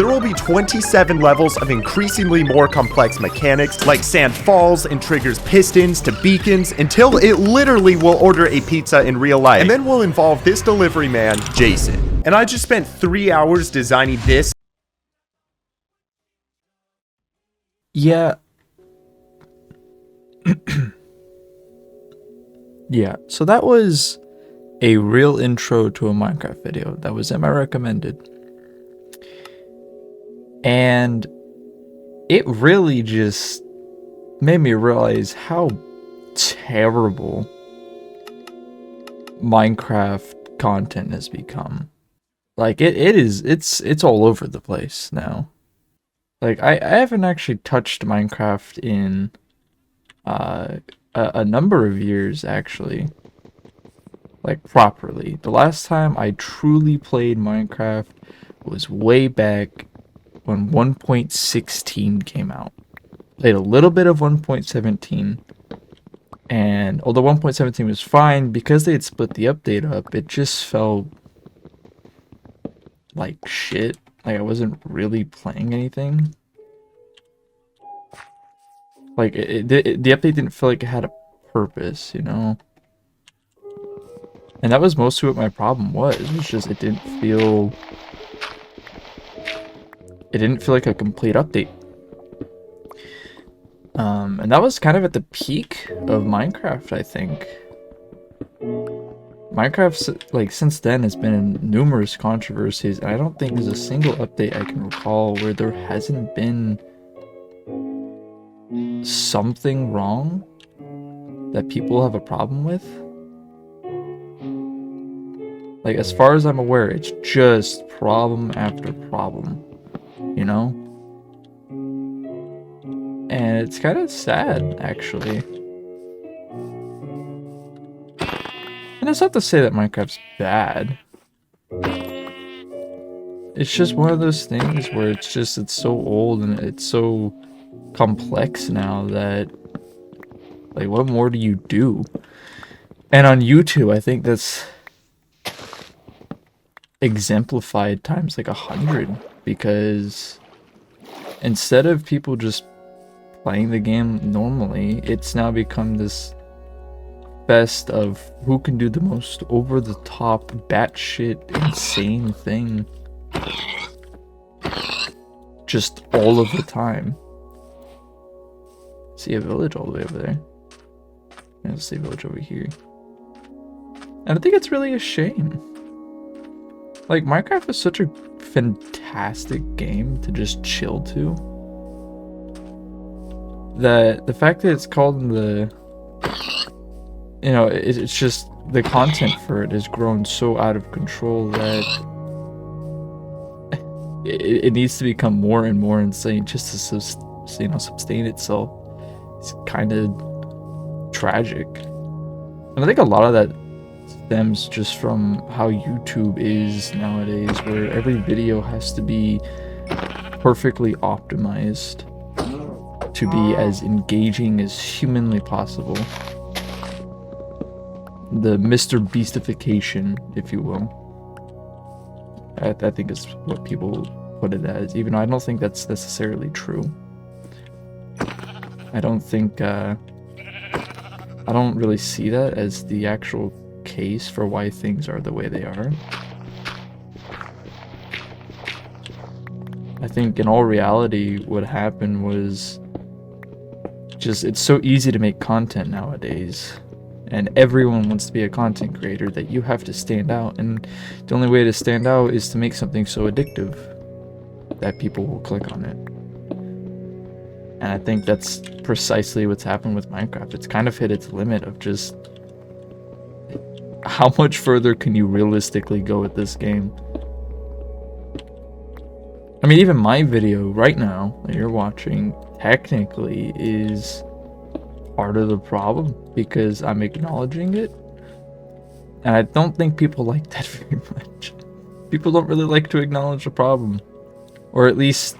There will be 27 levels of increasingly more complex mechanics, like sand falls and triggers pistons to beacons, until it literally will order a pizza in real life. And then we'll involve this delivery man, Jason. And I just spent 3 hours designing this. Yeah. Yeah, so that was a real intro to a Minecraft video that was in my recommended. And it really just made me realize how terrible Minecraft content has become. Like it's all over the place now. Like I haven't actually touched Minecraft in a number of years, actually. Like properly. The last time I truly played Minecraft was way back when 1.16 came out. Played a little bit of 1.17, and although 1.17 was fine, because they had split the update up, it just felt like shit. Like I wasn't really playing anything. Like the update didn't feel like it had a purpose, you know? And that was mostly what my problem was. It was just it didn't feel like a complete update. And that was kind of at the peak of Minecraft, I think. Minecraft, like, since then has been in numerous controversies, and I don't think there's a single update I can recall where there hasn't been something wrong that people have a problem with. Like, as far as I'm aware, it's just problem after problem, you know? And it's kind of sad, actually. And it's not to say that Minecraft's bad. It's just one of those things where it's so old and it's so complex now that, like, what more do you do? And on YouTube, I think that's exemplified times like 100, because instead of people just playing the game normally, it's now become this fest of who can do the most over-the-top, batshit, insane thing just all of the time. See a village all the way over there. And let's see a village over here. And I think it's really a shame. Like, Minecraft is such a fantastic game to just chill to, that the fact that it's called the, you know, it's just, the content for it has grown so out of control that it needs to become more and more insane just to, you know, sustain itself. It's kind of tragic. And I think a lot of that stems just from how YouTube is nowadays, where every video has to be perfectly optimized to be as engaging as humanly possible. The Mr. Beastification, if you will. I think is what people put it as, even though I don't think that's necessarily true. I don't think, I don't really see that as the actual case for why things are the way they are. I think in all reality, what happened was just, it's so easy to make content nowadays, and everyone wants to be a content creator, that you have to stand out, and the only way to stand out is to make something so addictive that people will click on it. And I think that's precisely what's happened with Minecraft. It's kind of hit its limit of just how much further can you realistically go with this game. I mean, even my video right now that you're watching technically is part of the problem, because I'm acknowledging it, and I don't think people like that very much. People don't really like to acknowledge the problem, or at least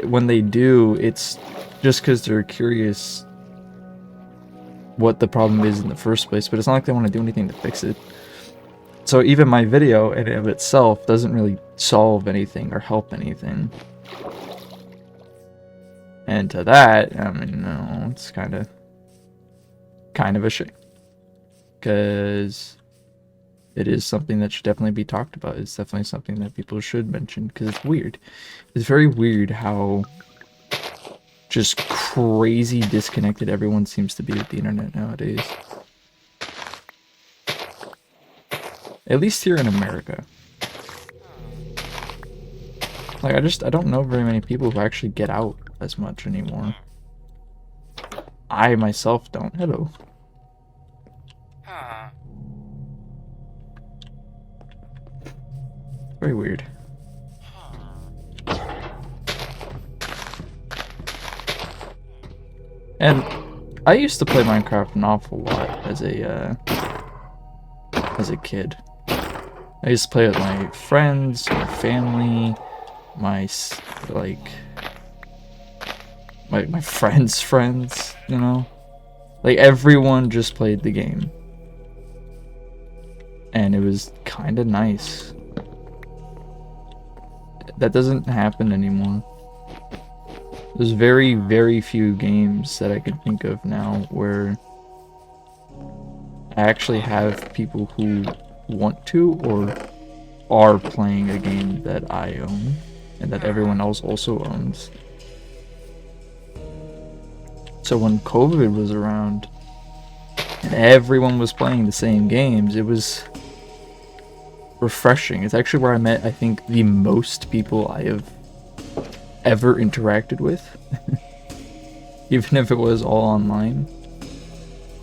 when they do, it's just because they're curious what the problem is in the first place, but it's not like they want to do anything to fix it. So even my video in and of itself doesn't really solve anything or help anything. And to that, I mean, no, it's kind of a shame. Because it is something that should definitely be talked about. It's definitely something that people should mention, because it's weird. It's very weird how just crazy disconnected everyone seems to be with the internet nowadays. At least here in America. Like, I don't know very many people who actually get out as much anymore. I myself don't. Hello. Very weird. And I used to play Minecraft an awful lot as a kid. I used to play with my friends, my family, my friends' friends, you know? Like, everyone just played the game. And it was kind of nice. That doesn't happen anymore. There's very, very few games that I can think of now where I actually have people who want to or are playing a game that I own and that everyone else also owns. So when COVID was around and everyone was playing the same games, it was refreshing. It's actually where I met, I think, the most people I have ever interacted with. Even if it was all online.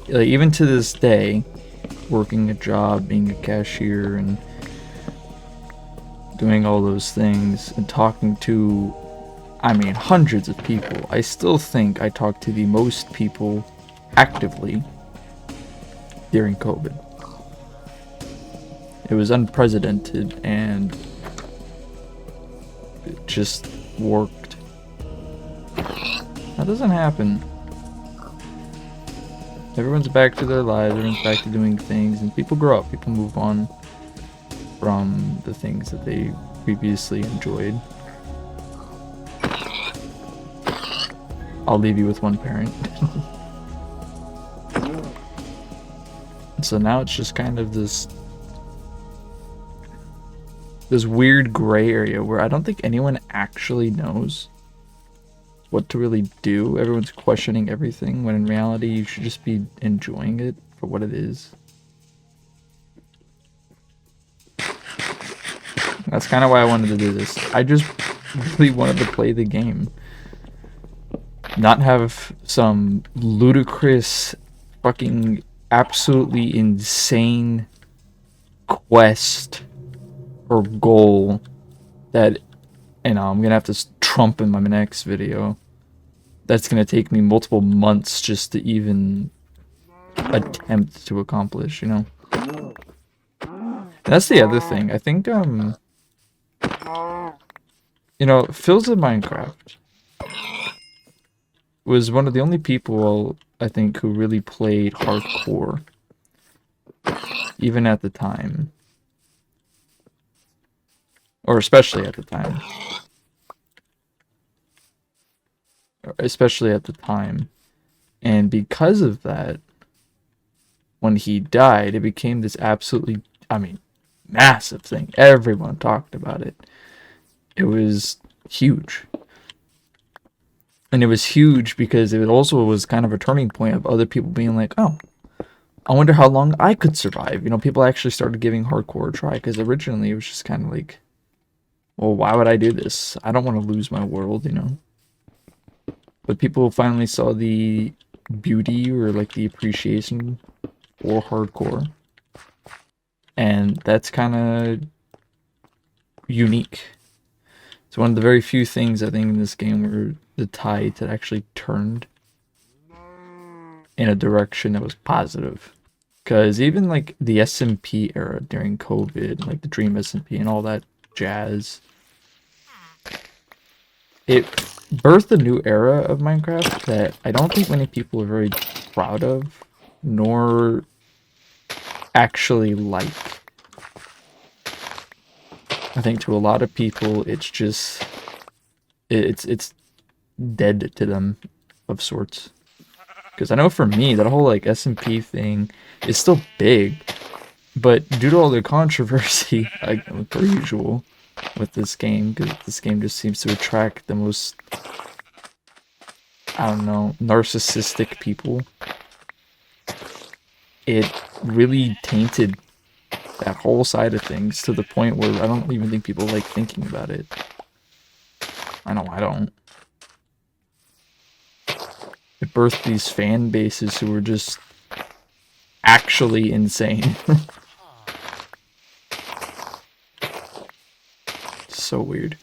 Like, even to this day, working a job, being a cashier, and doing all those things, and talking to, I mean, hundreds of people, I still think I talked to the most people actively during COVID. It was unprecedented, and it just worked. That doesn't happen. Everyone's back to their lives, everyone's back to doing things, and people grow up, people move on from the things that they previously enjoyed. I'll leave you with one parent. So now it's just kind of this weird gray area where I don't think anyone actually knows what to really do. Everyone's questioning everything, when in reality you should just be enjoying it for what it is. That's kind of why I wanted to do this. I just really wanted to play the game. Not have some ludicrous, fucking, absolutely insane quest or goal that, you know, I'm gonna have to trump in my next video. That's gonna take me multiple months just to even attempt to accomplish, you know? That's the other thing. I think, you know, Phil's in Minecraft was one of the only people, I think, who really played hardcore. Even at the time. Or especially at the time. Especially at the time. And because of that, when he died, it became this absolutely, I mean, massive thing. Everyone talked about it. It was huge. And it was huge because it also was kind of a turning point of other people being like, oh, I wonder how long I could survive. You know, people actually started giving hardcore a try, because originally it was just kind of like, well, why would I do this? I don't want to lose my world, you know? But people finally saw the beauty or like the appreciation for hardcore. And that's kind of unique. It's one of the very few things I think in this game where the tide had actually turned in a direction that was positive. Because even like the SMP era during COVID, like the Dream SMP and all that jazz, it birthed a new era of Minecraft that I don't think many people are very proud of, nor actually like. I think to a lot of people, it's just it's dead to them of sorts. Because I know for me, that whole like SMP thing is still big, but due to all the controversy, like per usual, with this game, because this game just seems to attract the most, I don't know, narcissistic people. It really tainted that whole side of things to the point where I don't even think people like thinking about it. I know I don't. It birthed these fan bases who were just actually insane. So weird.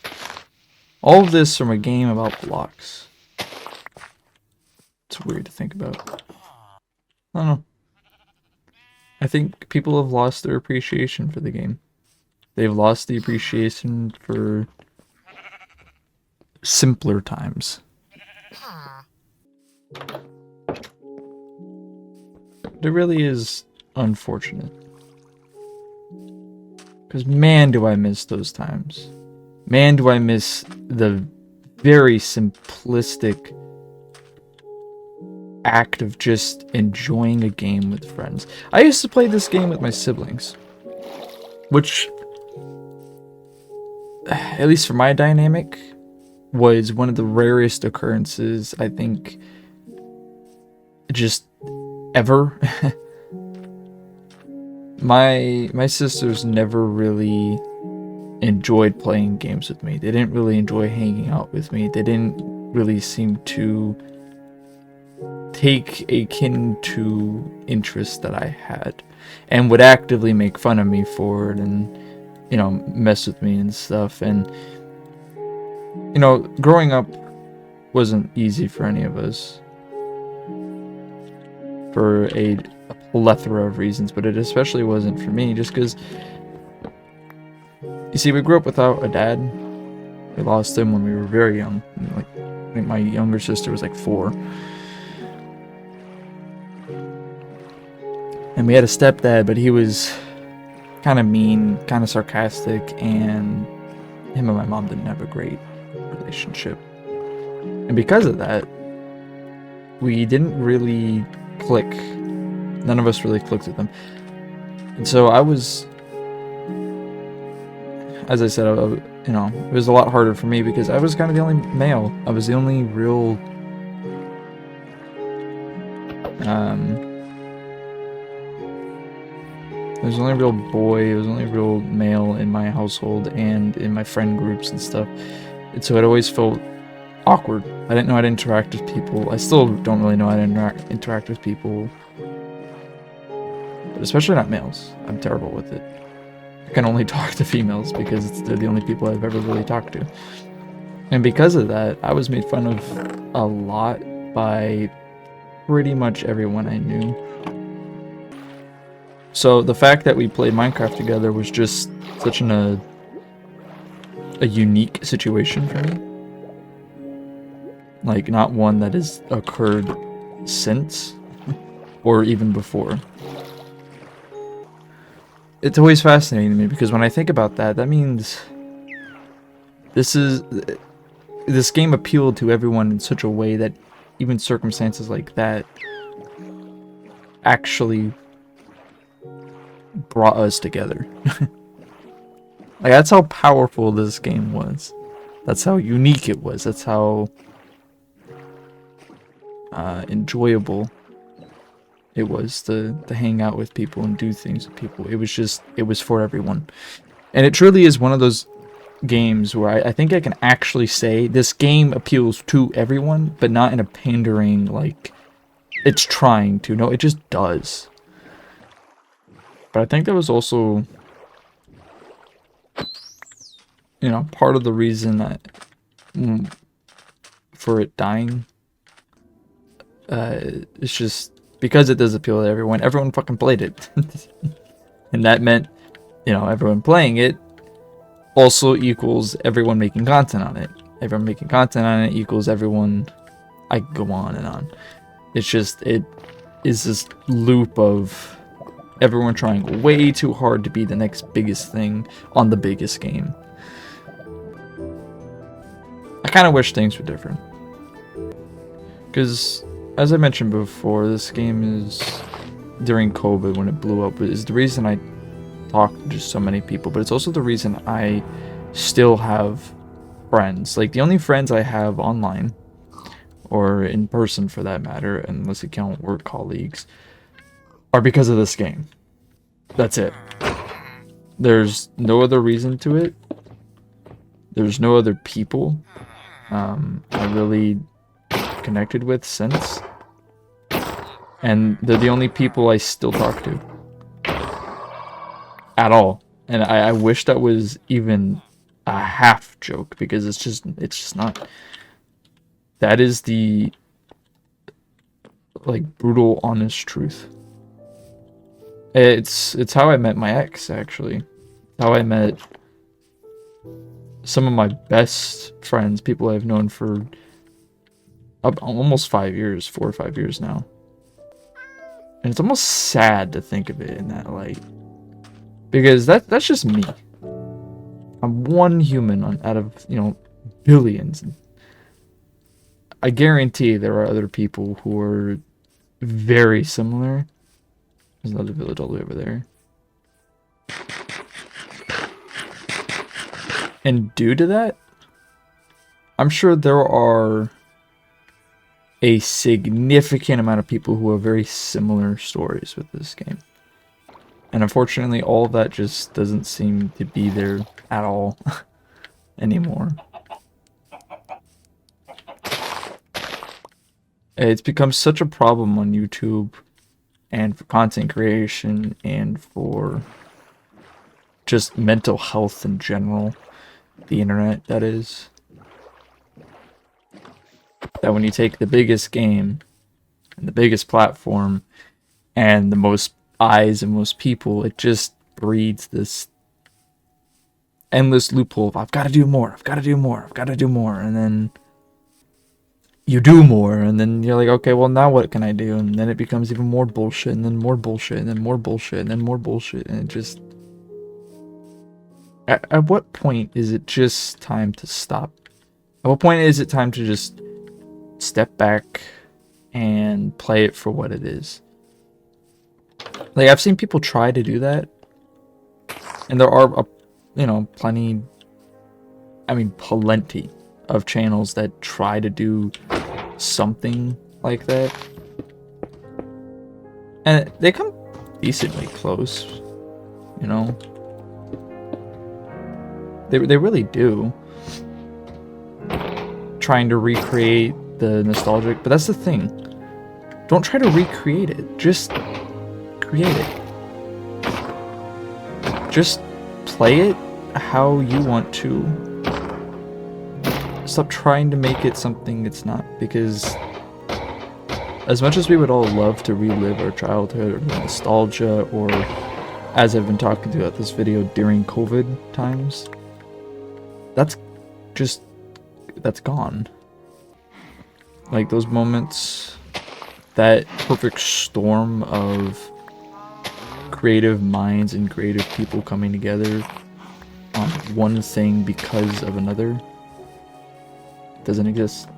All of this from a game about blocks. It's weird to think about. I don't know. I think people have lost their appreciation for the game. They've lost the appreciation for simpler times. It really is unfortunate. Because man, do I miss those times. Man, do I miss the very simplistic act of just enjoying a game with friends. I used to play this game with my siblings, which, at least for my dynamic, was one of the rarest occurrences, I think, just ever. My sisters never really enjoyed playing games with me. They didn't really enjoy hanging out with me. They didn't really seem to take a kin to interest that I had, and would actively make fun of me for it, and, you know, mess with me and stuff. And, you know, growing up wasn't easy for any of us, for a plethora of reasons, but it especially wasn't for me, just because, you see, we grew up without a dad. We lost him when we were very young. Like, I think my younger sister was like 4. And we had a stepdad, but he was kind of mean, kind of sarcastic, and him and my mom didn't have a great relationship. And because of that, we didn't really click. None of us really clicked with them. And so I was, as I said, you know, it was a lot harder for me because I was kind of the only male. I was the only real there was only real boy, there was only real male in my household and in my friend groups and stuff. And so it always felt awkward. I didn't know how to interact with people. I still don't really know how to interact with people. But especially not males. I'm terrible with it. I can only talk to females because they're the only people I've ever really talked to. And because of that, I was made fun of a lot by pretty much everyone I knew. So the fact that we played Minecraft together was just such a unique situation for me. Like, not one that has occurred since, or even before. It's always fascinating to me, because when I think about that, that means this game appealed to everyone in such a way that even circumstances like that actually brought us together. Like, that's how powerful this game was. That's how unique it was. That's how enjoyable it was to hang out with people and do things with people. It was for everyone. And it truly is one of those games where I think I can actually say this game appeals to everyone, but not in a pandering, like, it's trying to. No, it just does. But I think that was also, you know, part of the reason that for it dying. It's just because it does appeal to everyone. Everyone fucking played it. And that meant, you know, everyone playing it also equals everyone making content on it. Everyone making content on it equals everyone. I go on and on. It's just, it is this loop of everyone trying way too hard to be the next biggest thing on the biggest game. I kind of wish things were different. Because, as I mentioned before, this game is, during COVID when it blew up, is the reason I talk to just so many people, but it's also the reason I still have friends. Like, the only friends I have online, or in person for that matter, unless you count work colleagues, are because of this game. That's it. There's no other reason to it. There's no other people I really connected with since. And they're the only people I still talk to. At all. And I wish that was even a half joke, because it's just not. That is the, like, brutal, honest truth. It's how I met my ex, actually. How I met some of my best friends, people I've known for almost 5 years, 4 or 5 years now. And it's almost sad to think of it in that light. Because that's just me. I'm one human out of, billions. I guarantee there are other people who are very similar. There's another village all the way over there. And due to that, I'm sure there are a significant amount of people who have very similar stories with this game. And unfortunately, all of that just doesn't seem to be there at all anymore. It's become such a problem on YouTube and for content creation and for just mental health in general. The internet, that is. That when you take the biggest game and the biggest platform and the most eyes and most people, it just breeds this endless loophole of I've got to do more, I've got to do more, I've got to do more, and then you do more, and then you're like, okay, well, now what can I do? And then it becomes even more bullshit, and then more bullshit, and then more bullshit, and then more bullshit, and it just... At what point is it just time to stop? At what point is it time to just step back and play it for what it is? Like, I've seen people try to do that, and there are, plenty of channels that try to do something like that, and they come decently close, They really do. Trying to recreate the nostalgic, but that's the thing. Don't try to recreate it. Just create it. Just play it how you want to. Stop trying to make it something it's not, because as much as we would all love to relive our childhood or nostalgia, or as I've been talking throughout this video, during COVID times, that's gone. Like, those moments, that perfect storm of creative minds and creative people coming together on one thing because of another, doesn't exist.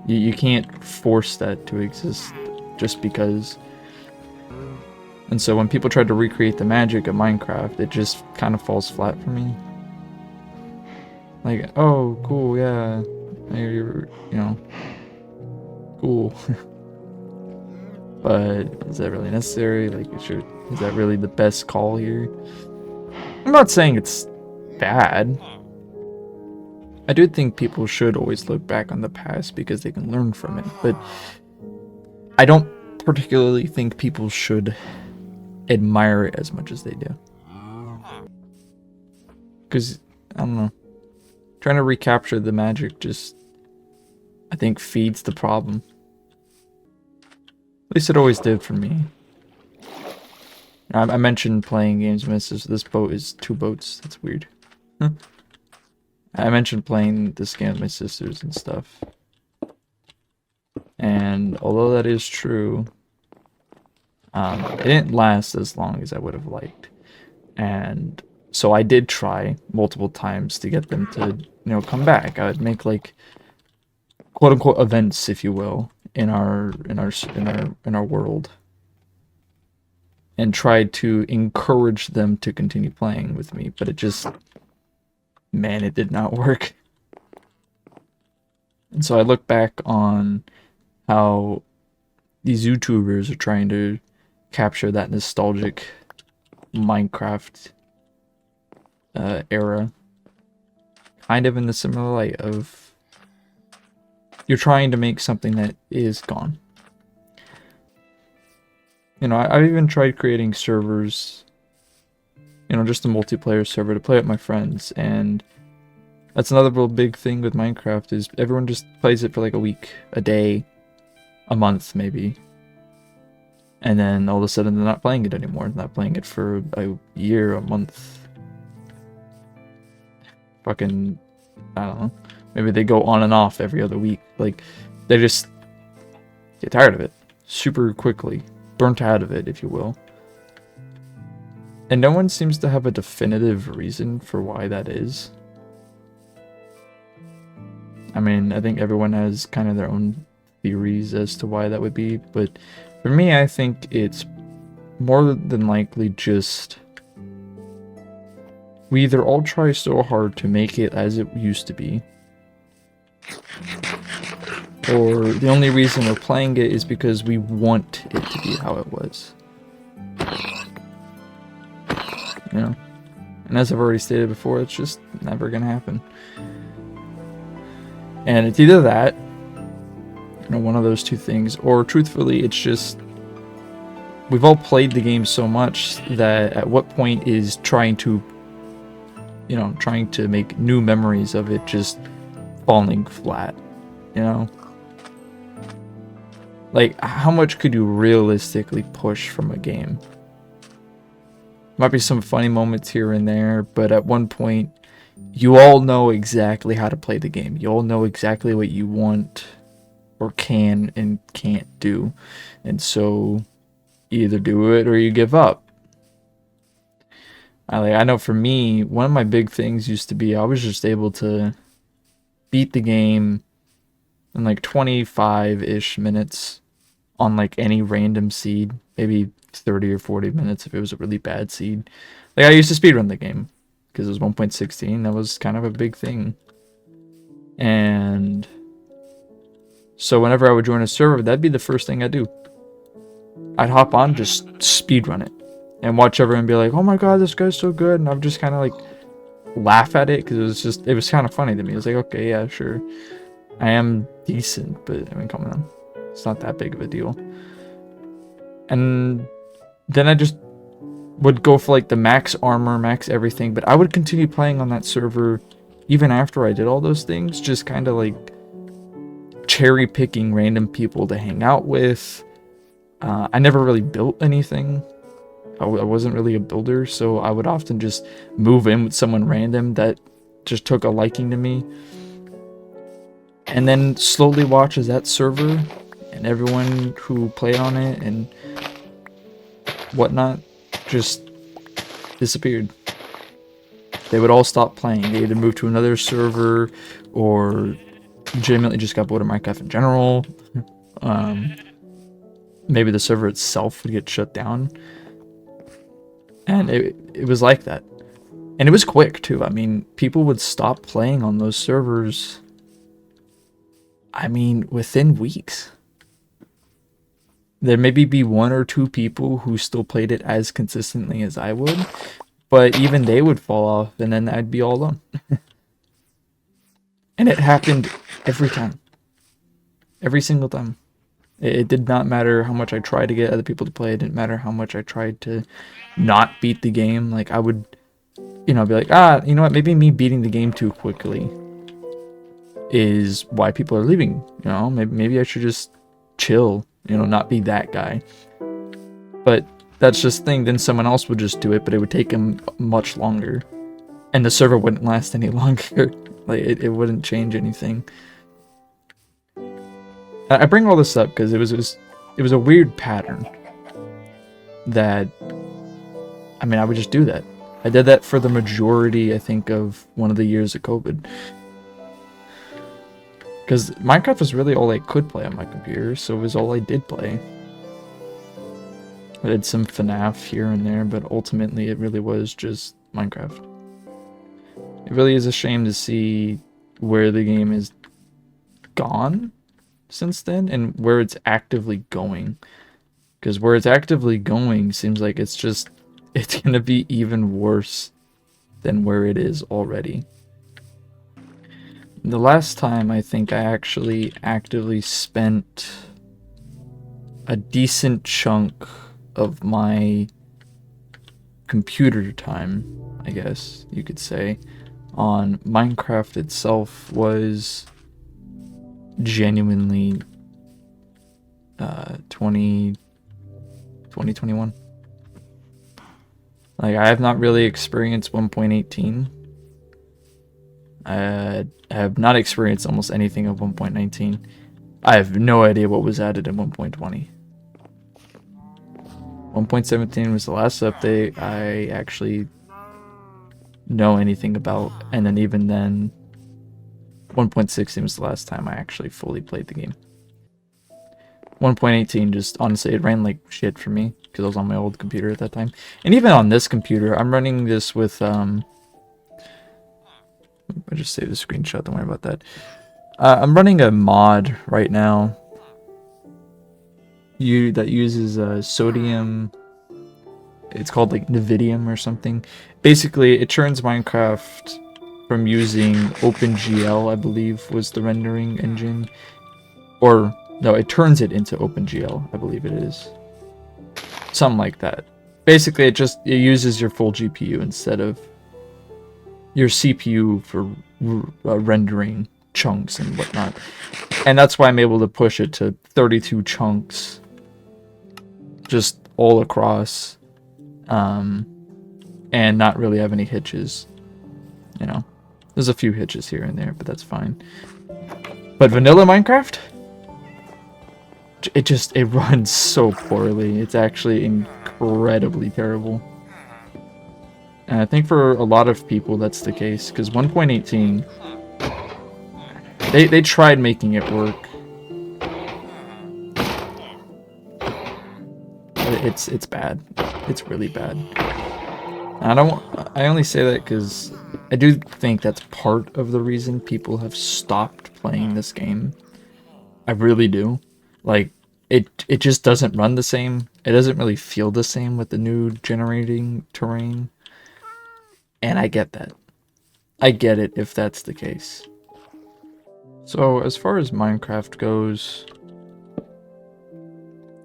You can't force that to exist just because. And so when people try to recreate the magic of Minecraft, it just kind of falls flat for me. Like, oh, cool, yeah, you're, cool. But is that really necessary? Like, is that really the best call here? I'm not saying it's bad. I do think people should always look back on the past because they can learn from it, but I don't particularly think people should admire it as much as they do. Because, I don't know. Trying to recapture the magic just, I think, feeds the problem. At least it always did for me. I mentioned playing games with my sister. This boat is 2 boats. That's weird. I mentioned playing this game with my sisters and stuff. And although that is true, It didn't last as long as I would have liked. And so I did try multiple times to get them to, come back. I would make like quote unquote events, if you will, in our world, and tried to encourage them to continue playing with me, but it just, man, it did not work. And so I look back on how these YouTubers are trying to capture that nostalgic Minecraft era, kind of in the similar light of you're trying to make something that is gone. I've even tried creating servers, just a multiplayer server to play with my friends, and that's another real big thing with Minecraft is everyone just plays it for like a week, a day, a month maybe. And then all of a sudden they're not playing it anymore. They're not playing it for a year, a month. Fucking, I don't know. Maybe they go on and off every other week. Like, they just get tired of it super quickly. Burnt out of it, if you will. And no one seems to have a definitive reason for why that is. I mean, I think everyone has kind of their own theories as to why that would be, but for me, I think it's more than likely just we either all try so hard to make it as it used to be, or the only reason we're playing it is because we want it to be how it was. And as I've already stated before, it's just never gonna happen. And it's either that, one of those two things, or truthfully, it's just we've all played the game so much that at what point is trying to make new memories of it just falling flat, Like, how much could you realistically push from a game? Might be some funny moments here and there, but at one point, you all know exactly how to play the game. You all know exactly what you want or can and can't do. And so you either do it or you give up. I know for me, one of my big things used to be I was just able to beat the game in like 25-ish minutes on like any random seed. Maybe 30 or 40 minutes if it was a really bad seed. Like, I used to speedrun the game because it was 1.16. That was kind of a big thing. And so whenever I would join a server, that'd be the first thing I'd do. I'd hop on, just speedrun it, and watch everyone be like, "Oh my god, this guy's so good," and I would just kind of like laugh at it because it was kind of funny to me. It was like, okay, yeah, sure, I am decent, but I mean, come on, it's not that big of a deal. And then I just would go for like the max armor, max everything, but I would continue playing on that server even after I did all those things, just kind of like cherry picking random people to hang out with. I never really built anything. I wasn't really a builder, so I would often just move in with someone random that just took a liking to me, and then slowly watch as that server and everyone who played on it and whatnot just disappeared. They would all stop playing. They either moved to another server or legitimately just got bored of Minecraft in general. Maybe the server itself would get shut down. And it was like that. And it was quick too. I mean, people would stop playing on those servers, I mean, within weeks. There maybe be one or two people who still played it as consistently as I would, but even they would fall off, and then I'd be all alone. And it happened every time. Every single time. It did not matter how much I tried to get other people to play. It didn't matter how much I tried to not beat the game. Like, I would, be like, you know what, maybe me beating the game too quickly is why people are leaving. Maybe I should just chill, not be that guy. But that's just the thing. Then someone else would just do it, but it would take them much longer. And the server wouldn't last any longer. Like, it wouldn't change anything. I bring all this up because it was a weird pattern. that, I mean, I would just do that. I did that for the majority, I think, of one of the years of COVID. Because Minecraft was really all I could play on my computer, so it was all I did play. I did some FNAF here and there, but ultimately it really was just Minecraft. It really is a shame to see where the game is gone since then, and where it's actively going. Because where it's actively going seems like it's gonna be even worse than where it is already. The last time I think I actually actively spent a decent chunk of my computer time, I guess you could say, on Minecraft itself was genuinely 2021. Like, I have not really experienced 1.18. I have not experienced almost anything of 1.19. I have no idea what was added in 1.20. 1.17 was the last update I actually know anything about, and then even then 1.16 was the last time I actually fully played the game. 1.18 just, honestly, it ran like shit for me because I was on my old computer at that time. And even on this computer, I'm running this with I just saved the screenshot, don't worry about that. I'm running a mod right now that uses sodium. It's called like Nvidium or something. Basically, it turns Minecraft from using OpenGL, I believe was the rendering engine, or no, it turns it into OpenGL, I believe it is. Something like that. Basically, it uses your full GPU instead of your CPU for rendering chunks and whatnot. And that's why I'm able to push it to 32 chunks just all across, and not really have any hitches. You know, there's a few hitches here and there, but that's fine. But vanilla Minecraft, it runs so poorly. It's actually incredibly terrible. And I think for a lot of people that's the case, because 1.18, they tried making it work. But it's bad. It's really bad. I only say that because I do think that's part of the reason people have stopped playing this game. I really do. Like, it just doesn't run the same. It doesn't really feel the same with the new generating terrain. And I get that. I get it if that's the case. So as far as Minecraft goes,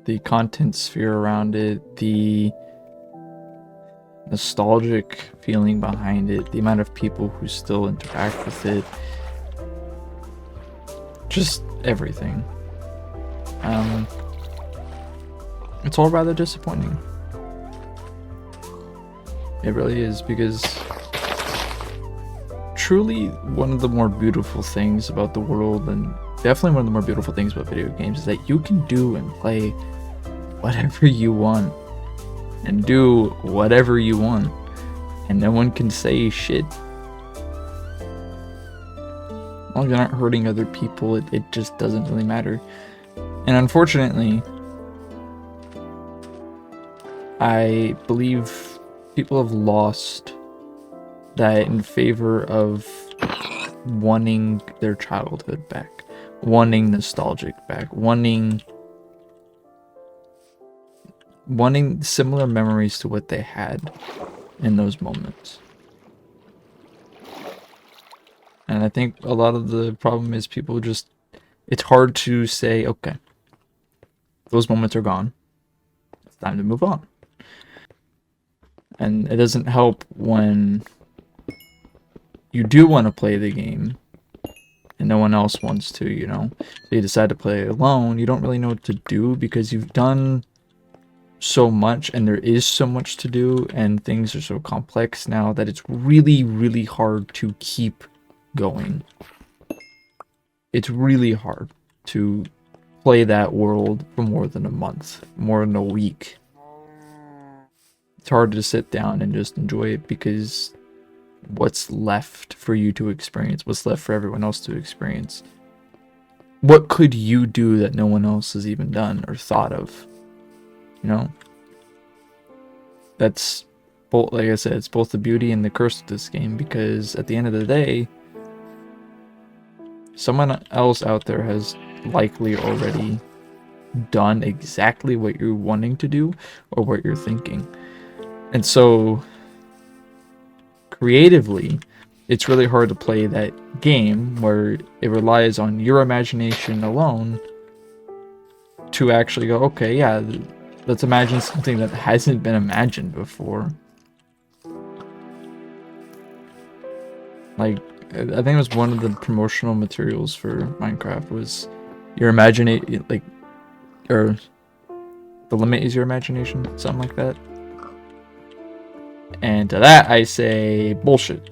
the content sphere around it, the nostalgic feeling behind it, the amount of people who still interact with it, just everything. It's all rather disappointing. It really is, because truly one of the more beautiful things about the world, and definitely one of the more beautiful things about video games, is that you can do and play whatever you want and do whatever you want, and no one can say shit. As long as you're not hurting other people, it just doesn't really matter. And unfortunately, I believe people have lost that in favor of wanting their childhood back, wanting nostalgic back, wanting similar memories to what they had in those moments. And I think a lot of the problem is people just, it's hard to say, okay, those moments are gone, it's time to move on. And it doesn't help when you do want to play the game and no one else wants to, you know. So you decide to play alone. You don't really know what to do because you've done so much and there is so much to do and things are so complex now that it's really, really hard to keep going. It's really hard to play that world for more than a month, more than a week. It's hard to sit down and just enjoy it because what's left for you to experience? What's left for everyone else to experience? What could you do that no one else has even done or thought of? You know? That's both, like I said, it's both the beauty and the curse of this game, because at the end of the day, someone else out there has likely already done exactly what you're wanting to do or what you're thinking. And so creatively, it's really hard to play that game where it relies on your imagination alone to actually go, okay, yeah, let's imagine something that hasn't been imagined before. Like, I think it was one of the promotional materials for Minecraft was your imagination, like, or the limit is your imagination, something like that. And to that I say bullshit.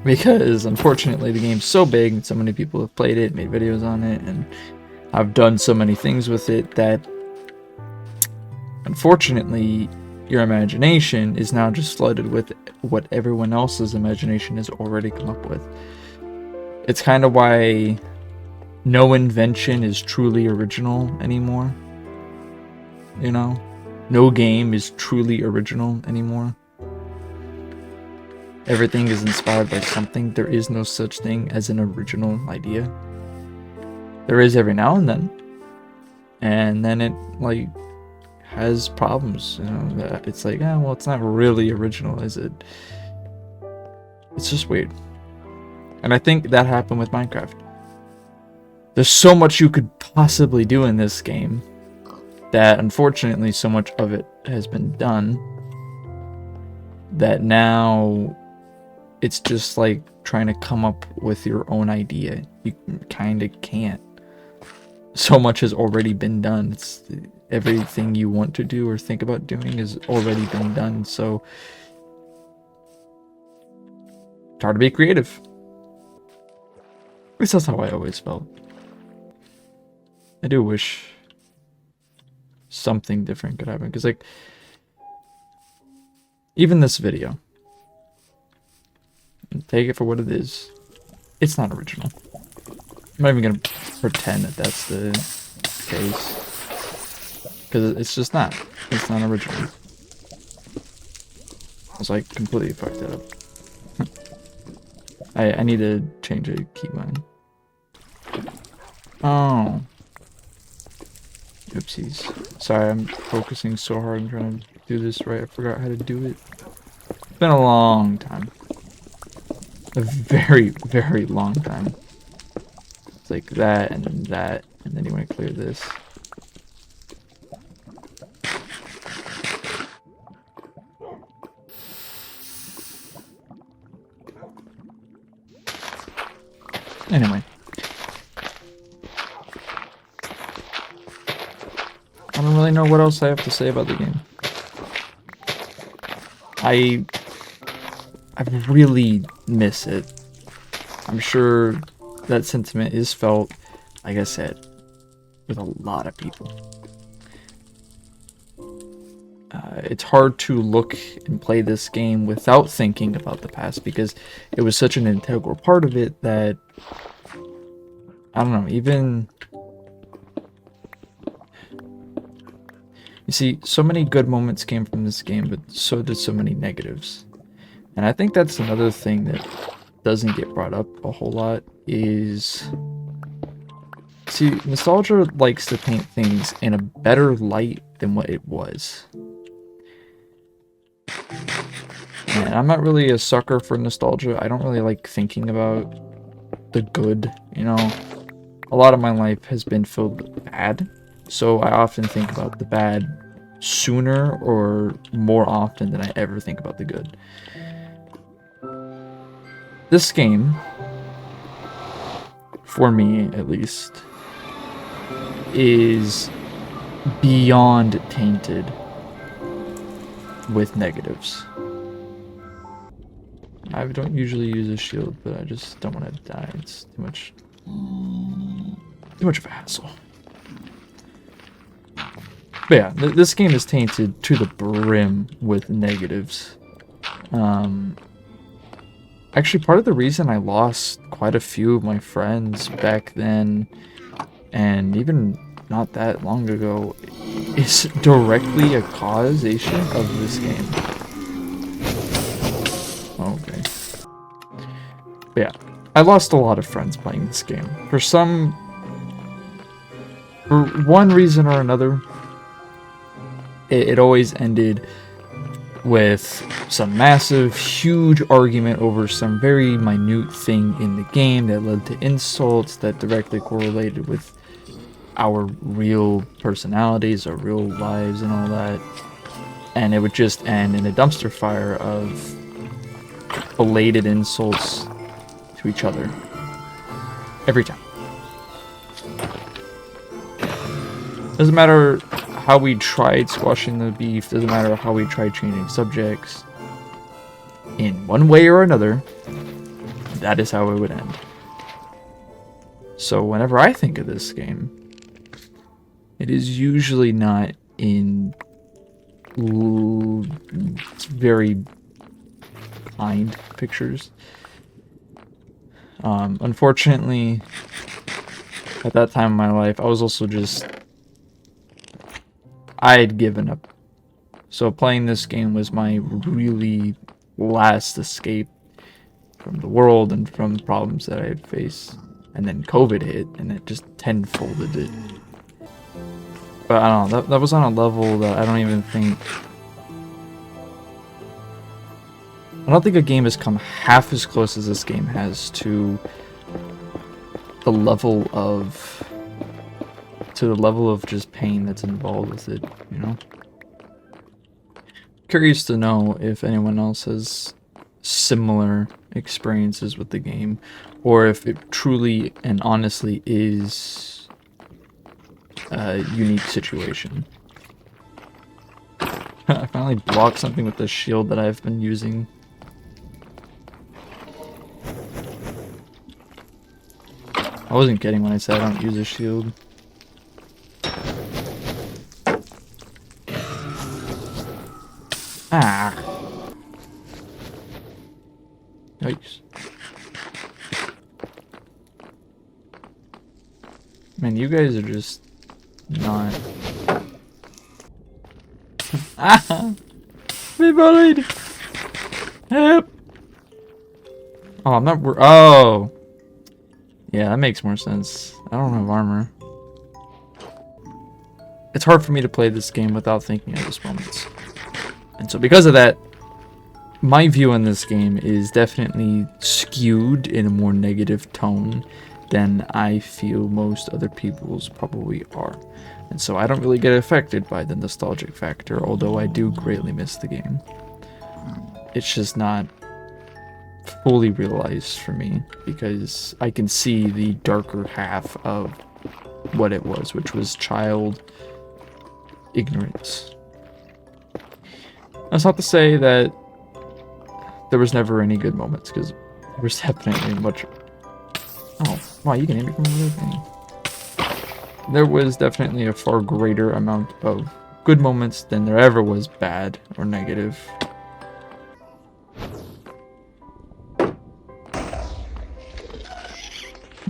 Because unfortunately the game's so big and so many people have played it, made videos on it, and I've done so many things with it that unfortunately your imagination is now just flooded with what everyone else's imagination has already come up with. It's kind of why no invention is truly original anymore. You know? No game is truly original anymore. Everything is inspired by something. There is no such thing as an original idea. There is every now and then it like has problems, you know. It's like, well, it's not really original, is it? It's just weird. And I think that happened with Minecraft. There's so much you could possibly do in this game that unfortunately so much of it has been done that now it's just like trying to come up with your own idea. You kind of can't. So much has already been done. It's everything you want to do or think about doing has already been done. So it's hard to be creative. At least that's how I always felt. I do wish something different could happen, because like even this video, take it for what it is, it's not original. I'm not even gonna pretend that that's the case, because it's just not. It's not original. I was like completely fucked it up. I need to change a keybind. Oh. Oopsies. Sorry, I'm focusing so hard on trying to do this right. I forgot how to do it. It's been a long time. A very, very long time. It's like that, and then you want to clear this. Anyway. I don't really know what else I have to say about the game. I really miss it. I'm sure that sentiment is felt, like I said, with a lot of people. It's hard to look and play this game without thinking about the past, because it was such an integral part of it that, I don't know, even... You see, so many good moments came from this game, but so did so many negatives. And I think that's another thing that doesn't get brought up a whole lot is... See, nostalgia likes to paint things in a better light than what it was. And I'm not really a sucker for nostalgia. I don't really like thinking about the good, you know? A lot of my life has been filled with bad. So I often think about the bad sooner or more often than I ever think about the good. This game, for me at least, is beyond tainted with negatives. I don't usually use a shield, but I just don't want to die. It's too much of a hassle. But yeah, this game is tainted to the brim with negatives. Actually, part of the reason I lost quite a few of my friends back then, and even not that long ago, is directly a causation of this game. Okay. But yeah, I lost a lot of friends playing this game. For one reason or another, it always ended with some massive, huge argument over some very minute thing in the game that led to insults that directly correlated with our real personalities, our real lives, and all that. And it would just end in a dumpster fire of belated insults to each other. Every time. Doesn't matter how we tried squashing the beef, doesn't matter how we tried changing subjects. In one way or another, that is how it would end. So whenever I think of this game, it is usually not in very kind pictures. Unfortunately, at that time in my life, I was also I had given up. So playing this game was my really last escape from the world and from the problems that I had faced. And then COVID hit, and it just tenfolded it. But I don't know, that was on a level that I don't think a game has come half as close as this game has to the level of just pain that's involved with it, you know? Curious to know if anyone else has similar experiences with the game, or if it truly and honestly is a unique situation. I finally blocked something with the shield that I've been using. I wasn't kidding when I said I don't use a shield. Ah. Yikes. Man, you guys are just not. Ah! Be bullied! Help! Oh, I'm not. Oh! Yeah, that makes more sense. I don't have armor. It's hard for me to play this game without thinking of those moments. And so because of that, my view on this game is definitely skewed in a more negative tone than I feel most other people's probably are. And so I don't really get affected by the nostalgic factor, although I do greatly miss the game. It's just not fully realized for me, because I can see the darker half of what it was, which was child ignorance. That's not to say that there was never any good moments, because there was definitely much. Oh, wow, you can hit me from everything. There was definitely a far greater amount of good moments than there ever was bad or negative.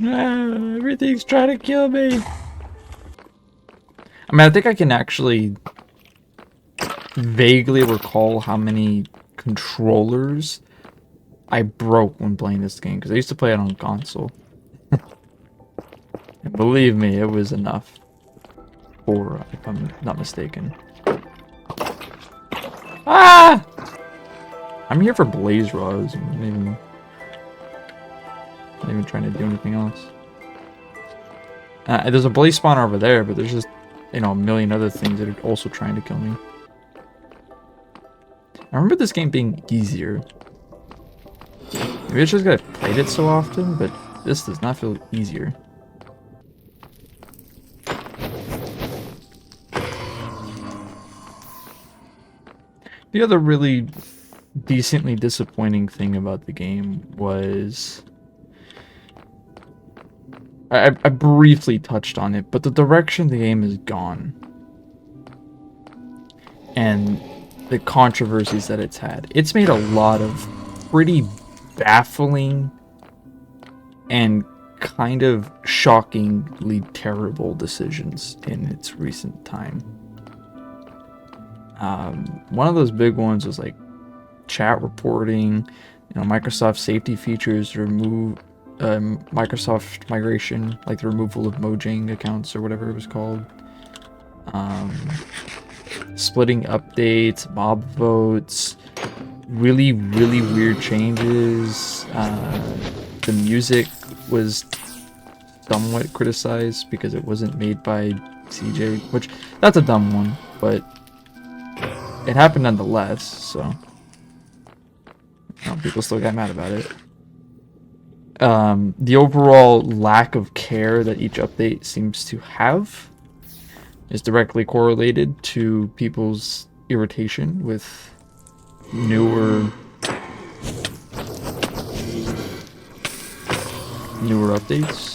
Ah, everything's trying to kill me. I mean, I think I can actually vaguely recall how many controllers I broke when playing this game, because I used to play it on console. And believe me, it was enough. Or, if I'm not mistaken. Ah! I'm here for blaze rods. I'm not even trying to do anything else. There's a blaze spawner over there, but there's just, you know, a million other things that are also trying to kill me. I remember this game being easier. Maybe it's just because I've played it so often, but this does not feel easier. The other really decently disappointing thing about the game was... I briefly touched on it, but the direction the game has gone. and the controversies that it's had. It's made a lot of pretty baffling and kind of shockingly terrible decisions in its recent time. One of those big ones was like chat reporting, Microsoft safety features, remove Microsoft migration, like the removal of Mojang accounts or whatever it was called. Splitting updates, mob votes, really weird changes. The music was somewhat criticized because it wasn't made by CJ, which that's a dumb one, but it happened nonetheless, so people still got mad about it. The overall lack of care that each update seems to have is directly correlated to people's irritation with newer updates.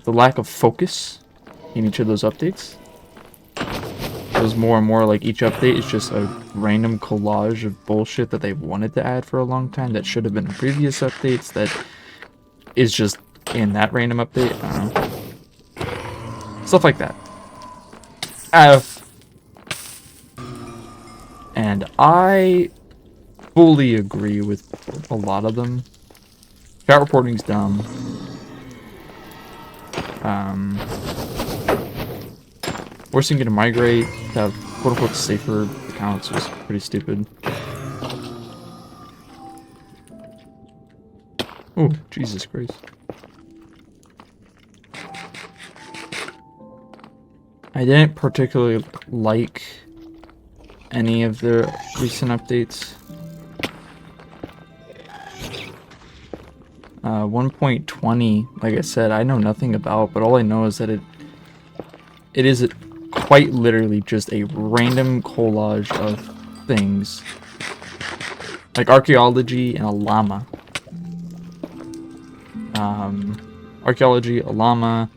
The lack of focus in each of those updates. It was more and more like each update is just a random collage of bullshit that they've wanted to add for a long time that should have been in previous updates that is just in that random update. I don't know. Stuff like that. And I fully agree with a lot of them. Chat reporting's dumb. Forcing you to migrate to have quote-unquote safer accounts was pretty stupid. Oh, Jesus Christ. I didn't particularly like any of their recent updates. 1.20, like I said, I know nothing about, but all I know is that it is quite literally just a random collage of things. Like archaeology and a llama. Archaeology, a llama,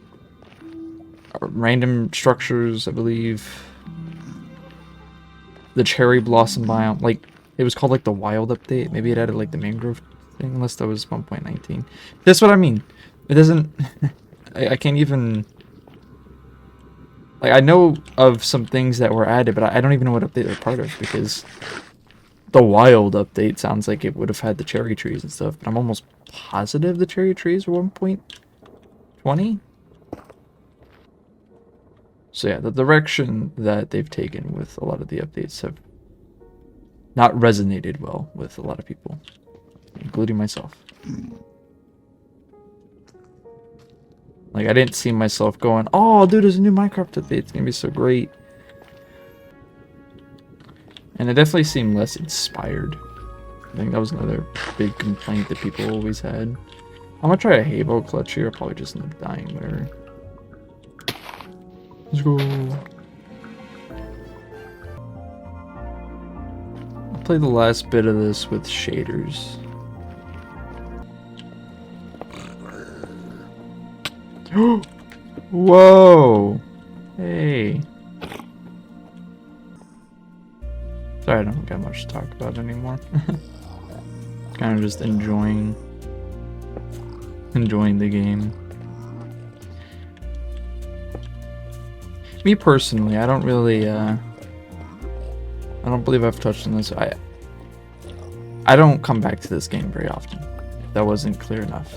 random structures, I believe. The cherry blossom biome, like, it was called like the wild update. Maybe it added like the mangrove thing, unless that was 1.19. That's what I mean. It doesn't... I can't even... Like, I know of some things that were added, but I don't even know what update they're part of, because the wild update sounds like it would have had the cherry trees and stuff, but I'm almost positive the cherry trees were 1.20? So yeah, the direction that they've taken with a lot of the updates have not resonated well with a lot of people, including myself. Like, I didn't see myself going, oh, dude, there's a new Minecraft update. It's going to be so great. And it definitely seemed less inspired. I think that was another big complaint that people always had. I'm going to try a Habo clutch here. I'll probably just end up dying there. Let's go. I'll play the last bit of this with shaders. Whoa! Hey. Sorry, I don't got much to talk about anymore. Kind of just enjoying the game. Me personally, I don't really, I don't believe I've touched on this. I don't come back to this game very often. If that wasn't clear enough.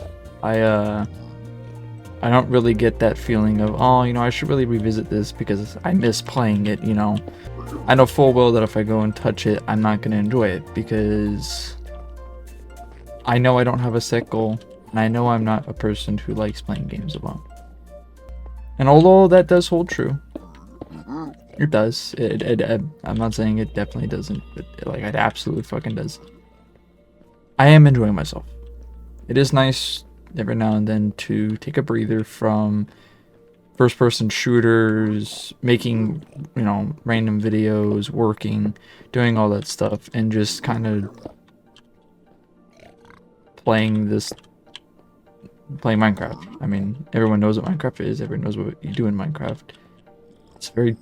I don't really get that feeling of, oh, I should really revisit this because I miss playing it, I know full well that if I go and touch it, I'm not going to enjoy it because I know I don't have a set goal, and I know I'm not a person who likes playing games alone. And although that does hold true, it does. I'm not saying it definitely doesn't, but it absolutely fucking does. I am enjoying myself. It is nice every now and then to take a breather from first-person shooters, making, random videos, working, doing all that stuff, and just kind of playing Minecraft. I mean, everyone knows what Minecraft is. Everyone knows what you do in Minecraft. It's very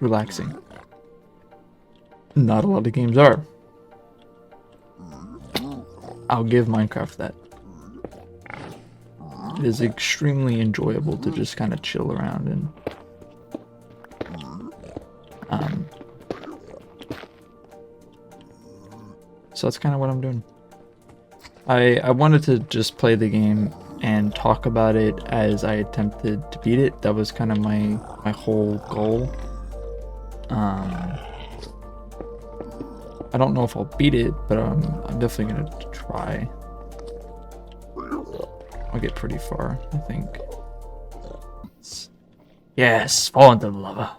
relaxing. Not a lot of games are. I'll give Minecraft that. It is extremely enjoyable to just kind of chill around and so that's kind of what I'm doing. I wanted to just play the game and talk about it as I attempted to beat it. That was kind of my whole goal. I don't know if I'll beat it, but I'm definitely gonna try. I'll get pretty far, I think. Yes, fall into the lava.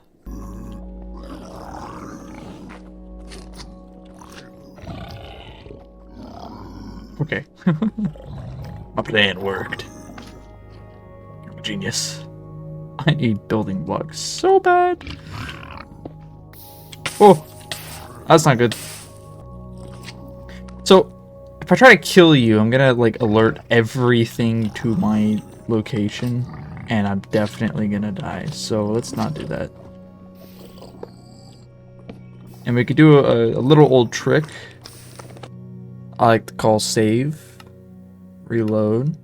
Okay. My plan worked. You're a genius. I need building blocks so bad. Oh, that's not good. So, if I try to kill you, I'm gonna like alert everything to my location, and I'm definitely gonna die. So let's not do that. And we could do a little old trick I like to call save, reload,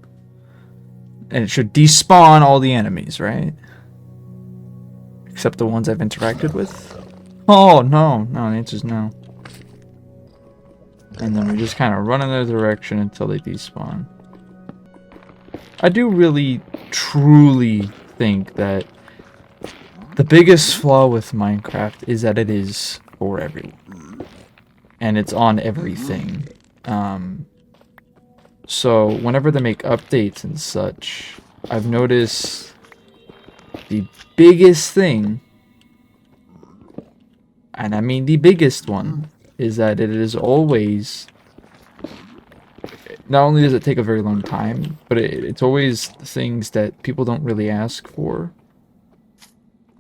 and it should despawn all the enemies, right? Except the ones I've interacted with. Oh, no. No, the answer's no. And then we just kind of run in their direction until they despawn. I do really, truly think that the biggest flaw with Minecraft is that it is for everyone. And it's on everything. So whenever they make updates and such, I've noticed the biggest thing, and I mean the biggest one, is that it is always, not only does it take a very long time, but it's always things that people don't really ask for.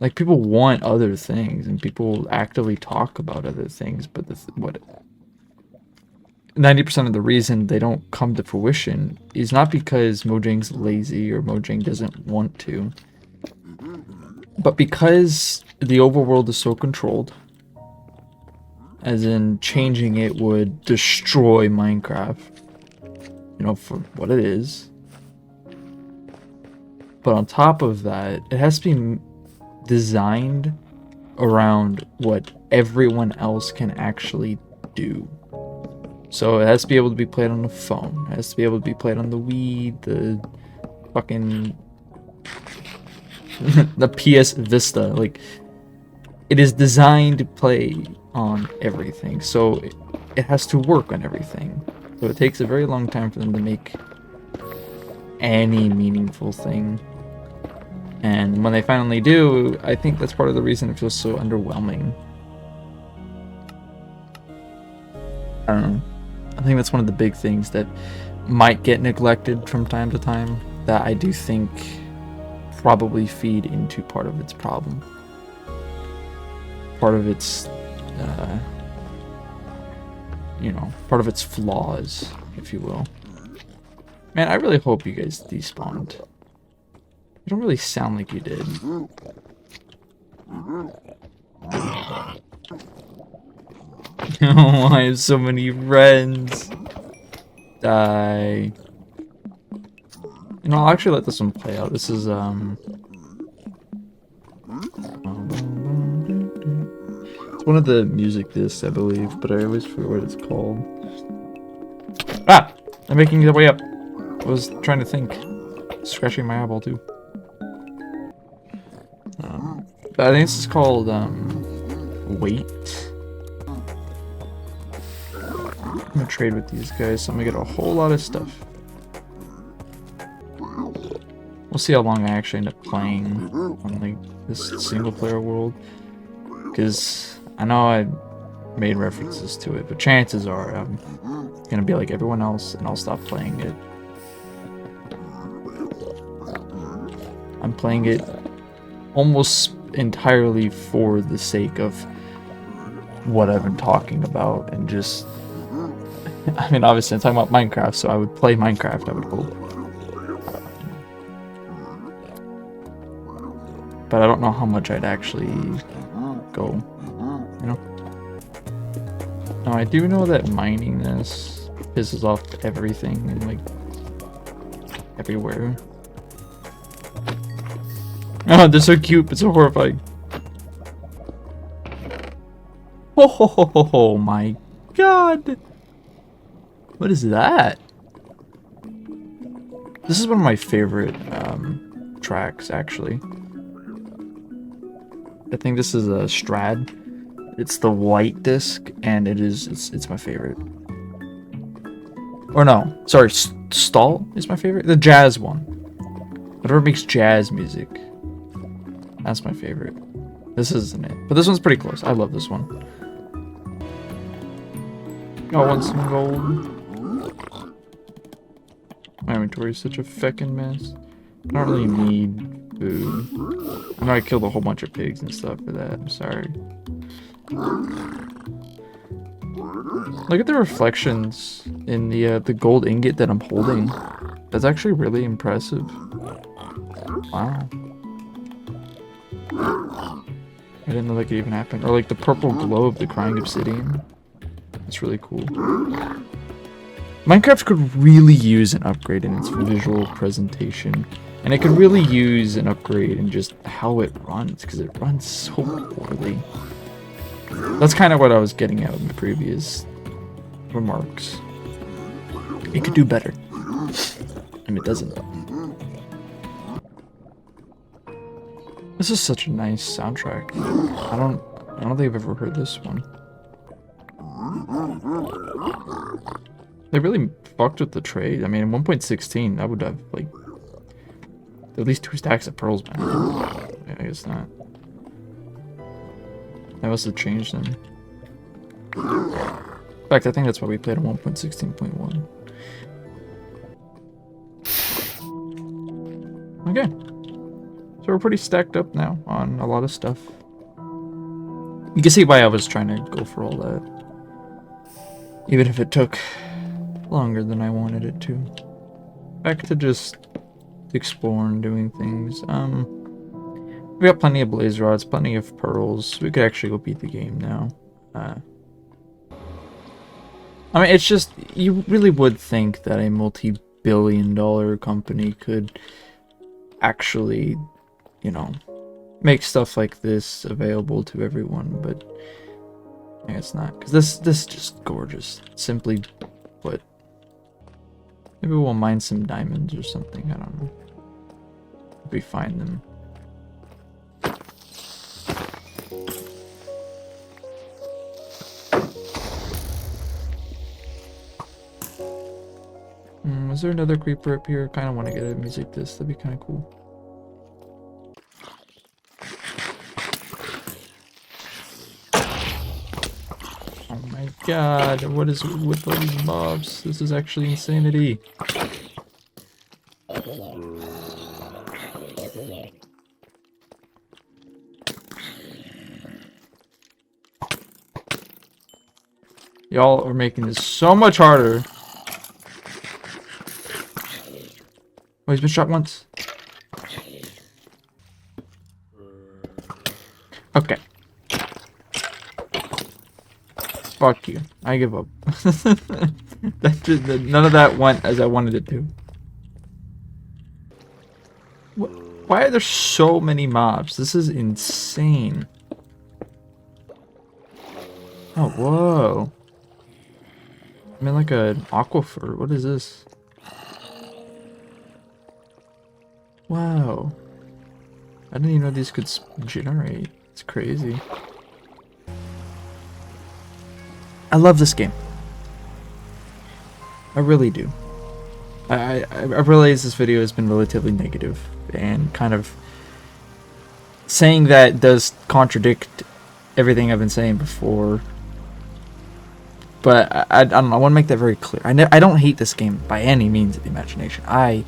Like, people want other things, and people actively talk about other things, but 90% of the reason they don't come to fruition is not because Mojang's lazy or Mojang doesn't want to, but because the overworld is so controlled, as in changing it would destroy Minecraft, you know, for what it is. But on top of that, it has to be designed around what everyone else can actually do. So it has to be able to be played on the phone. It has to be able to be played on the Wii, the fucking the PS Vista. Like, it is designed to play on everything. So it has to work on everything. So it takes a very long time for them to make any meaningful thing. And when they finally do, I think that's part of the reason it feels so underwhelming. I don't know. I think that's one of the big things that might get neglected from time to time, that I do think probably feed into part of its problem. Part of its, you know, part of its flaws, if you will. Man, I really hope you guys despawned. You don't really sound like you did. Oh, I have so many friends. Die. You know, I'll actually let this one play out. This is, It's one of the music discs, I believe, but I always forget what it's called. Ah! I'm making the way up. I was trying to think. Scratching my eyeball, too. I think this is called, Wait. I'm gonna trade with these guys, so I'm gonna get a whole lot of stuff. We'll see how long I actually end up playing on, like, this single-player world. Because I know I made references to it, but chances are I'm gonna be like everyone else, and I'll stop playing it. I'm playing it almost entirely for the sake of what I've been talking about, and just, I mean, obviously I'm talking about Minecraft, so I would play Minecraft, I would hope. but I don't know how much I'd actually go, you know? Now, I do know that mining this pisses off everything and, like, everywhere. Oh, they're so cute, but so horrifying. Oh my god! What is that? This is one of my favorite tracks, actually. I think this is a Strad. It's the white disc, and it's my favorite. Or no, sorry, Stal is my favorite. The jazz one. Whatever makes jazz music. That's my favorite. This isn't it, but this one's pretty close. I love this one. I want some gold. My inventory is such a feckin' mess. I don't really need food. I know I killed a whole bunch of pigs and stuff for that. I'm sorry. Look at the reflections in the gold ingot that I'm holding. That's actually really impressive. Wow. I didn't know that could even happen. Or like the purple glow of the crying obsidian. That's really cool. Minecraft could really use an upgrade in its visual presentation. And it could really use an upgrade in just how it runs, because it runs so poorly. That's kind of what I was getting at in the previous remarks. It could do better. And it doesn't. This is such a nice soundtrack. I don't think I've ever heard this one. They really fucked with the trade. I mean, in 1.16, I would have, like, at least 2 stacks of pearls, man. Yeah, I guess not. That must have changed them. In fact, I think that's why we played on 1.16.1. Okay. So we're pretty stacked up now on a lot of stuff. You can see why I was trying to go for all that. Even if it took longer than I wanted it to. Back to just exploring, doing things. We got plenty of blaze rods, plenty of pearls. We could actually go beat the game now. I mean, it's just, you really would think that a multi-billion-dollar company could actually, you know, make stuff like this available to everyone, but I guess not. Because this is just gorgeous. Simply put. Maybe we'll mine some diamonds or something, I don't know. If we find them. Is there another creeper up here? I kind of want to get a music disc. That'd be kind of cool. Oh my god, what is with all these mobs? This is actually insanity. Y'all are making this so much harder. Oh, he's been shot once. Okay. Fuck you. I give up. None of that went as I wanted it to. Why are there so many mobs? This is insane. Oh, whoa. I'm in like an aquifer. What is this? Wow. I didn't even know these could generate. It's crazy. I love this game. I really do. I realize this video has been relatively negative and kind of saying that does contradict everything I've been saying before. But I don't know, I want to make that very clear. I don't hate this game by any means of the imagination. I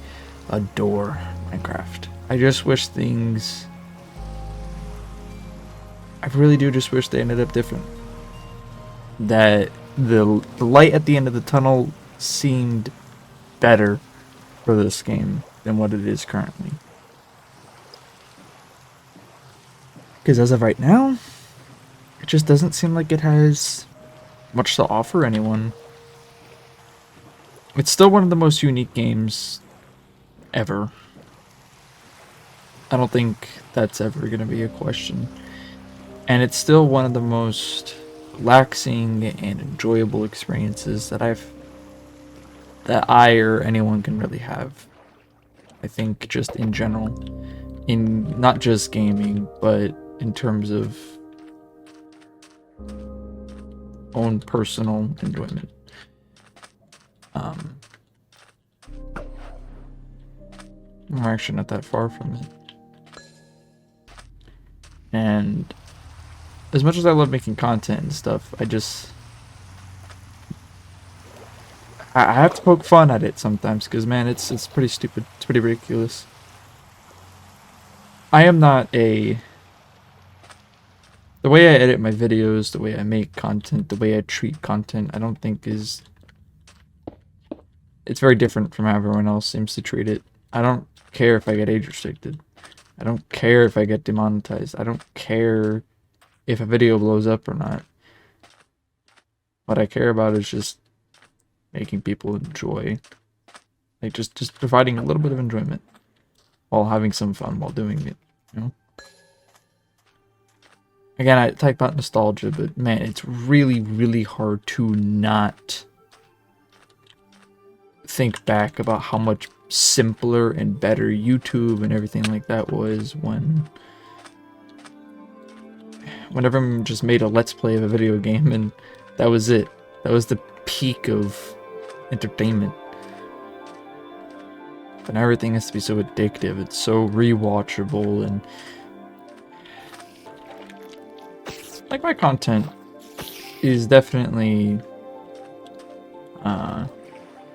adore Minecraft. I just wish things... I really do just wish they ended up different. That the light at the end of the tunnel seemed better for this game than what it is currently. Because as of right now, it just doesn't seem like it has much to offer anyone. It's still one of the most unique games ever. I don't think that's ever going to be a question. And it's still one of the most relaxing and enjoyable experiences that I or anyone can really have. I think just in general, in not just gaming, but in terms of own personal enjoyment. We're actually not that far from it. And as much as I love making content and stuff, I have to poke fun at it sometimes, because man, it's pretty stupid. It's pretty ridiculous. I am not the way I edit my videos, the way I make content, the way I treat content, I don't think it's very different from how everyone else seems to treat it. I don't care if I get age restricted. I don't care if I get demonetized. I don't care if a video blows up or not. What I care about is just making people enjoy. Like just providing a little bit of enjoyment while having some fun while doing it, you know? Again, I type out nostalgia, but man, it's really, really hard to not think back about how much simpler and better YouTube and everything like that was whenever everyone just made a let's play of a video game, and that was it. That was the peak of entertainment. But now everything has to be so addictive. It's so rewatchable, and like my content is definitely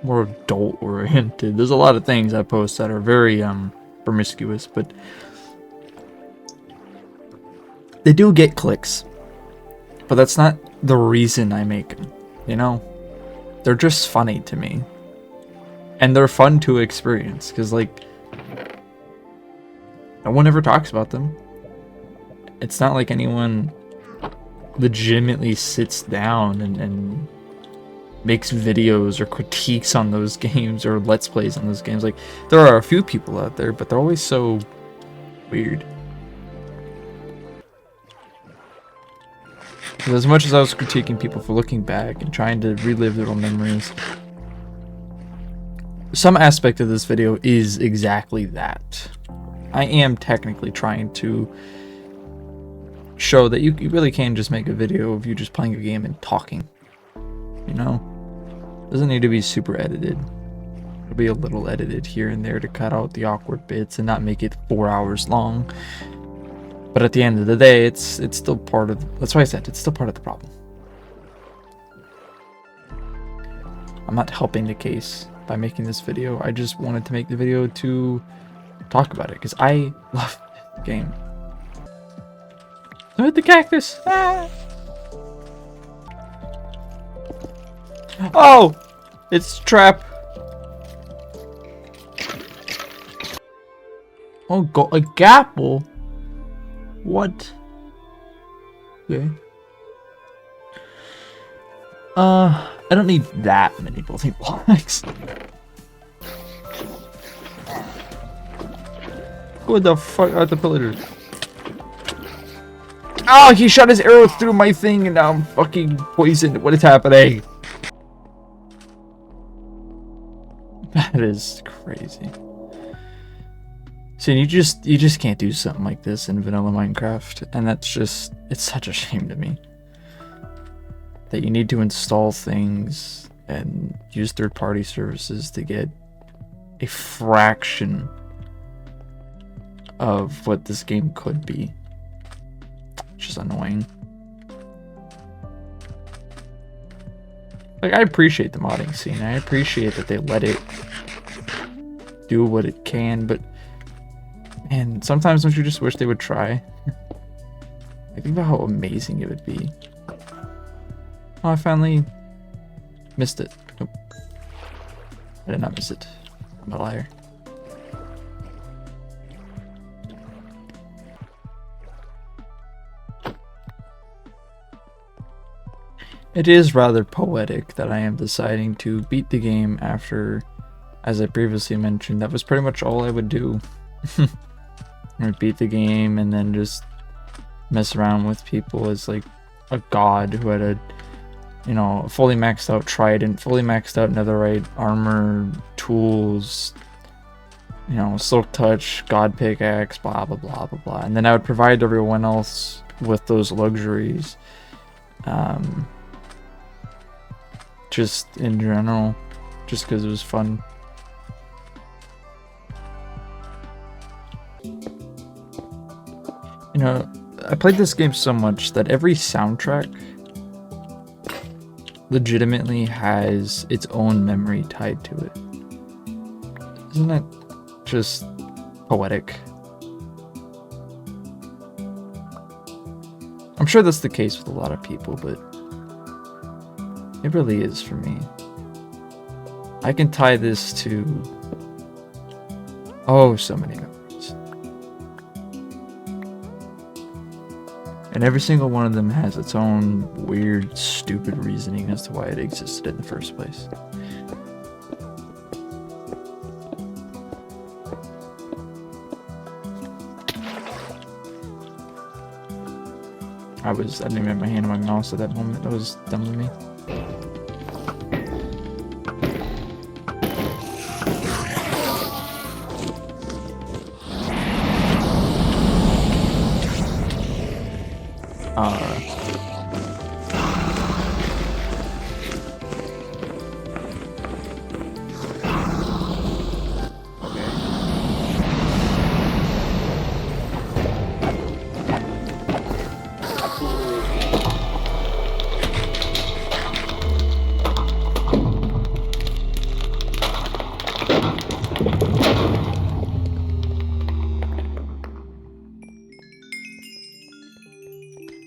more adult oriented. There's a lot of things I post that are very promiscuous, but they do get clicks. But that's not the reason I make them, you know? They're just funny to me. And they're fun to experience, because like no one ever talks about them. It's not like anyone legitimately sits down and makes videos or critiques on those games or let's plays on those games. Like, there are a few people out there, but they're always so weird. As much as I was critiquing people for looking back and trying to relive their own memories, some aspect of this video is exactly that. I am technically trying to show that you really can just make a video of you just playing a game and talking. You know? Doesn't need to be super edited. It'll be a little edited here and there to cut out the awkward bits and not make it 4 hours long. But at the end of the day, it's still part of... That's why I said it's still part of the problem. I'm not helping the case by making this video. I just wanted to make the video to talk about it, because I love the game. Look at the cactus! Ah! Oh! It's a trap! Oh, a gapple? What? Okay. I don't need that many building blocks. What the fuck are the pillagers? Oh, he shot his arrow through my thing and now I'm fucking poisoned. What is happening? That is crazy. See, you just can't do something like this in vanilla Minecraft, and that's just, it's such a shame to me. That you need to install things and use third-party services to get a fraction of what this game could be. It's just annoying. Like, I appreciate the modding scene. I appreciate that they let it do what it can, but man, sometimes don't you just wish they would try? I think about how amazing it would be. Oh, I finally missed it. Nope. I did not miss it. I'm a liar. It is rather poetic that I am deciding to beat the game after, as I previously mentioned, that was pretty much all I would do. I'd beat the game and then just mess around with people as like a god who had a, you know, fully maxed out trident, fully maxed out netherite armor, tools, you know, silk touch, god pickaxe, blah blah blah blah blah, and then I would provide everyone else with those luxuries. Just in general, just because it was fun. You know, I played this game so much that every soundtrack legitimately has its own memory tied to it. Isn't that just poetic? I'm sure that's the case with a lot of people, but it really is for me. I can tie this to, oh, so many memories. And every single one of them has its own weird, stupid reasoning as to why it existed in the first place. I didn't even have my hand on my mouse at that moment. That was dumb of me.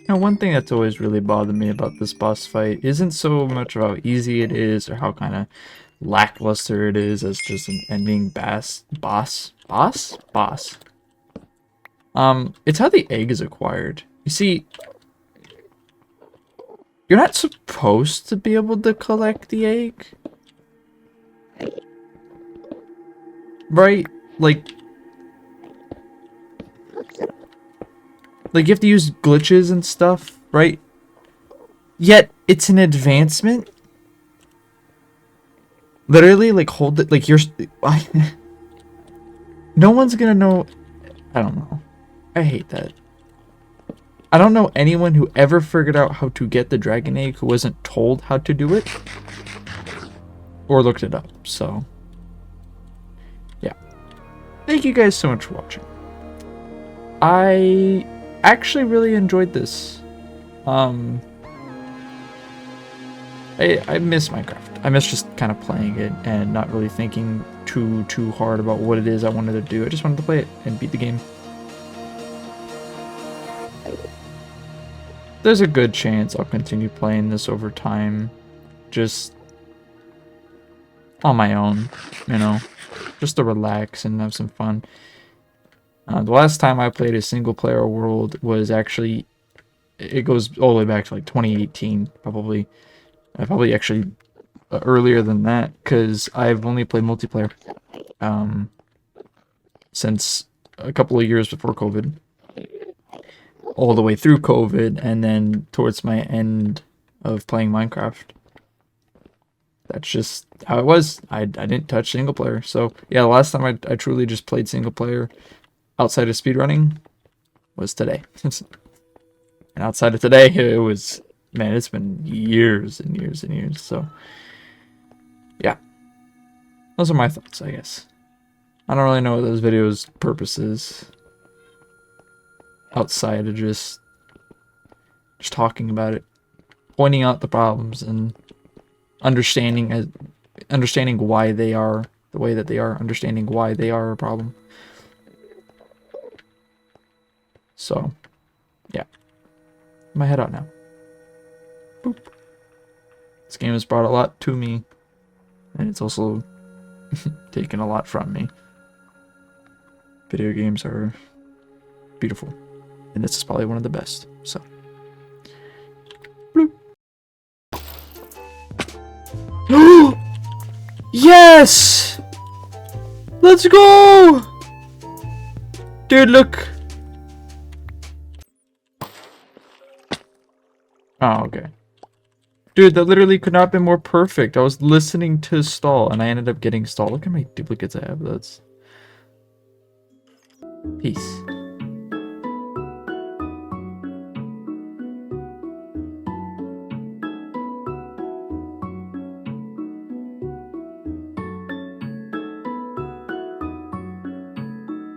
Now, one thing that's always really bothered me about this boss fight isn't so much about how easy it is or how kind of lackluster it is as just an ending boss. It's how the egg is acquired. You see, you're not supposed to be able to collect the egg, right? Like you have to use glitches and stuff, right? Yet, it's an advancement. Literally, like, hold it, like, you're... No one's gonna know... I don't know. I hate that. I don't know anyone who ever figured out how to get the dragon egg who wasn't told how to do it. Or looked it up, so... Yeah. Thank you guys so much for watching. I actually really enjoyed this. I miss Minecraft. I miss just kind of playing it and not really thinking too hard about what it is I wanted to do. I just wanted to play it and beat the game. There's a good chance I'll continue playing this over time, just on my own, you know, just to relax and have some fun. The last time I played a single player world was actually, it goes all the way back to like 2018, probably. Probably actually earlier than that, because I've only played multiplayer since a couple of years before COVID. All the way through COVID, and then towards my end of playing Minecraft. That's just how it was. I didn't touch single player. So yeah, the last time I truly just played single player outside of speedrunning was today. And outside of today, it was, man, it's been years and years and years. So yeah, those are my thoughts, I guess. I don't really know what those videos' purpose is outside of just talking about it, pointing out the problems, and understanding why they are the way that they are, understanding why they are a problem. So, yeah. My head out now. Boop. This game has brought a lot to me, and it's also taken a lot from me. Video games are beautiful, and this is probably one of the best. So, bloop. Yes! Let's go! Dude, look. Oh, okay. Dude, that literally could not have been more perfect. I was listening to Stal, and I ended up getting Stal. Look how many duplicates I have. That's... Peace.